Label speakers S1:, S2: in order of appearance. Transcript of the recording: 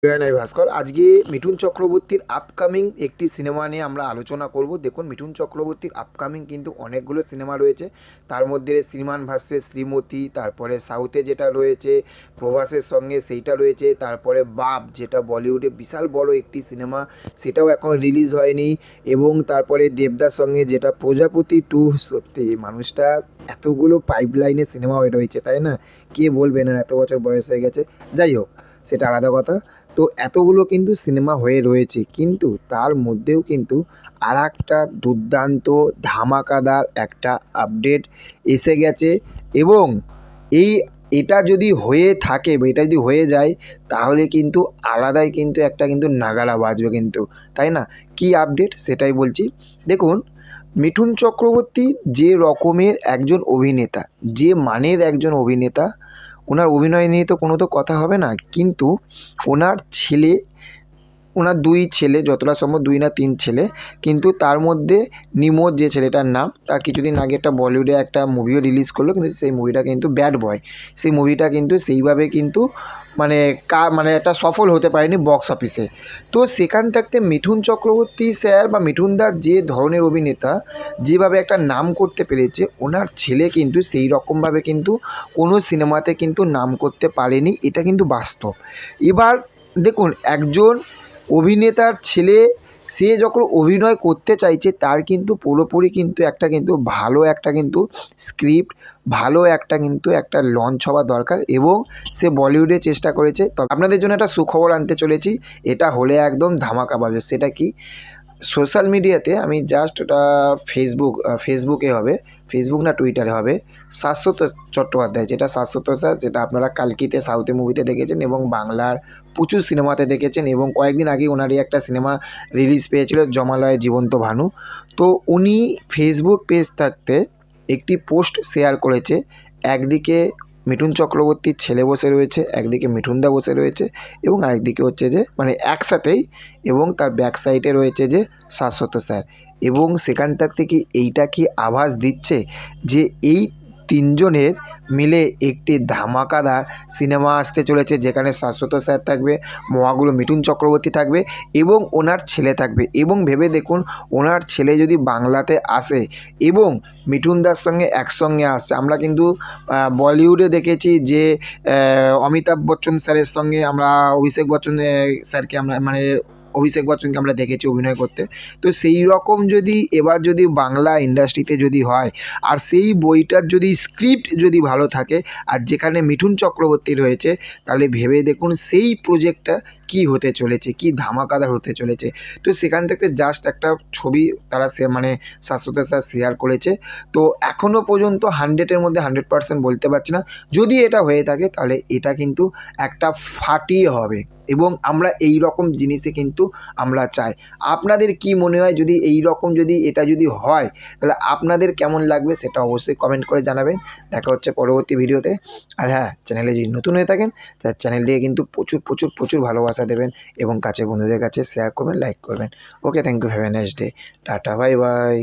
S1: নাই ভাস্কর, আজকে মিঠুন চক্রবর্তীর আপকামিং একটি সিনেমা নিয়ে আমরা আলোচনা করব। দেখুন, মিঠুন চক্রবর্তীর আপকামিং কিন্তু অনেকগুলো সিনেমা রয়েছে। তার মধ্যে শ্রীমান ভার্সেস শ্রীমতী, তারপরে সাউথে যেটা রয়েছে প্রভাসের সঙ্গে সেইটা রয়েছে, তারপরে বাপ যেটা বলিউডে বিশাল বড় একটি সিনেমা, সেটাও এখন রিলিজ হয়নি, এবং তারপরে দেবদার সঙ্গে যেটা প্রজাপতি 2। সত্যি মানুষটা এতগুলো পাইপলাইনে সিনেমা হয়ে রয়েছে, তাই না? কে বলবে না এত বছর বয়স হয়ে গেছে? যাই হোক, সেটা আলাদা কথা। তো এতগুলো কিন্তু সিনেমা হয়ে রয়েছে, কিন্তু তার মধ্যেও কিন্তু আর একটা দুর্দান্ত ধামাকাদার একটা আপডেট এসে গেছে। এবং এই এটা যদি হয়ে থাকে বা এটা যদি হয়ে যায়, তাহলে কিন্তু আলাদাই কিন্তু একটা কিন্তু নাগাড়া বাজবে কিন্তু, তাই না? কি আপডেট সেটাই বলছি। দেখুন, মিঠুন চক্রবর্তী যে রকমের একজন অভিনেতা, যে মানের একজন অভিনেতা, ওনার অভিনয় নিয়ে তো কোনো তো কথা হবে না, কিন্তু ওনার ছেলে, ওনার 2 ছেলে, যতটা সম্ভব 2 না 3 ছেলে, কিন্তু তার মধ্যে নিমোদ যে ছেলেটার নাম, তার কিছুদিন আগে একটা বলিউডে একটা মুভিও রিলিজ করলো, কিন্তু সেই মুভিটা কিন্তু ব্যাড বয়। সেই মুভিটা কিন্তু সেইভাবে কিন্তু মানে মানে একটা সফল হতে পারেনি বক্স অফিসে। তো সেখান থাকতে মিঠুন চক্রবর্তী স্যার বা মিঠুনদার যে ধরনের অভিনেতা, যেভাবে একটা নাম করতে পেরেছে, ওনার ছেলে কিন্তু সেই রকমভাবে কিন্তু কোনো সিনেমাতে কিন্তু নাম করতে পারেনি, এটা কিন্তু বাস্তব। এবার দেখুন, একজন অভিনেতার ছেলে, সে যখন অভিনয় করতে চাইছে, তার কিন্তু পুরোপুরি কিন্তু একটা কিন্তু ভালো একটা কিন্তু স্ক্রিপ্ট, ভালো একটা কিন্তু একটা লঞ্চ হওয়া দরকার, এবং সে বলিউডে চেষ্টা করেছে। তবে আপনাদের জন্য একটা সুখবর আনতে চলেছি, এটা হলে একদম ধামাকা বাজবে। সেটা কি? সোশ্যাল মিডিয়াতে আমি জাস্ট ওটা ফেসবুকে হবে, ফেসবুক না টুইটারে হবে, শাশ্বত চট্টোপাধ্যায়, যেটা শাশ্বত স্যার, যেটা আপনারা কালকিতে সাউথে মুভিতে দেখেছেন এবং বাংলার প্রচুর সিনেমাতে দেখেছেন, এবং কয়েকদিন আগে ওনারই একটা সিনেমা রিলিজ পেয়েছিল, জমালয় জীবন্ত ভানু। তো উনি ফেসবুক পেজ থাকতে একটি পোস্ট শেয়ার করেছে। একদিকে মিঠুন চক্রবর্তীর ছেলে বসে রয়েছে, একদিকে মিঠুনদা বসে রয়েছে, এবং আরেকদিকে হচ্ছে যে মানে একসাথেই, এবং তার ব্যাক সাইডে রয়েছে যে শাশ্বত স্যার। এবং সেখান থাকতে কি এইটা কি আভাস দিচ্ছে যে এই তিনজনের মিলে একটি ধামাকাদার সিনেমা আসতে চলেছে, যেখানে শাশ্বত স্যার থাকবে, মহাগুরু মিঠুন চক্রবর্তী থাকবে, এবং ওনার ছেলে থাকবে। এবং ভেবে দেখুন, ওনার ছেলে যদি বাংলাতে আসে এবং মিঠুনদার সঙ্গে একসঙ্গে আসছে। আমরা কিন্তু বলিউডে দেখেছি যে অমিতাভ বচ্চন স্যারের সঙ্গে আমরা অভিষেক বচ্চন স্যারকে আমরা মানে অভিষেক বচ্চনকে আমরা দেখেছি অভিনয় করতে। তো সেই রকম যদি এবার যদি বাংলা ইন্ডাস্ট্রিতে যদি হয়, আর সেই বইটার যদি স্ক্রিপ্ট যদি ভালো থাকে, আর যেখানে মিঠুন চক্রবর্তী রয়েছে, তাহলে ভেবে দেখুন সেই প্রজেক্টটা কী হতে চলেছে, কী ধামাকাদার হতে চলেছে। তো সেখান থেকে জাস্ট একটা ছবি তারা মানে শাশ্বত স্যার শেয়ার করেছে। তো এখনও পর্যন্ত 100-এর মধ্যে 100% বলতে পারছি না। যদি এটা হয়ে থাকে, তাহলে এটা কিন্তু একটা ফাটিয়ে হবে, এবং আমরা এই রকম জিনিসে কিন্তু আমরা চাই। আপনাদের কি মনে হয়, যদি এই রকম যদি এটা যদি হয়, তাহলে আপনাদের কেমন লাগবে সেটা অবশ্যই কমেন্ট করে জানাবেন। দেখা হচ্ছে পরবর্তী ভিডিওতে। আর হ্যাঁ, চ্যানেলে যদি নতুন হয়ে থাকেন, তাহলে চ্যানেলটিকে কিন্তু প্রচুর প্রচুর প্রচুর ভালোবাসা দেবেন, এবং কাছের বন্ধুদের কাছে শেয়ার করবেন, লাইক করবেন। Okay, thank you, have a nice day. Tata, bye by.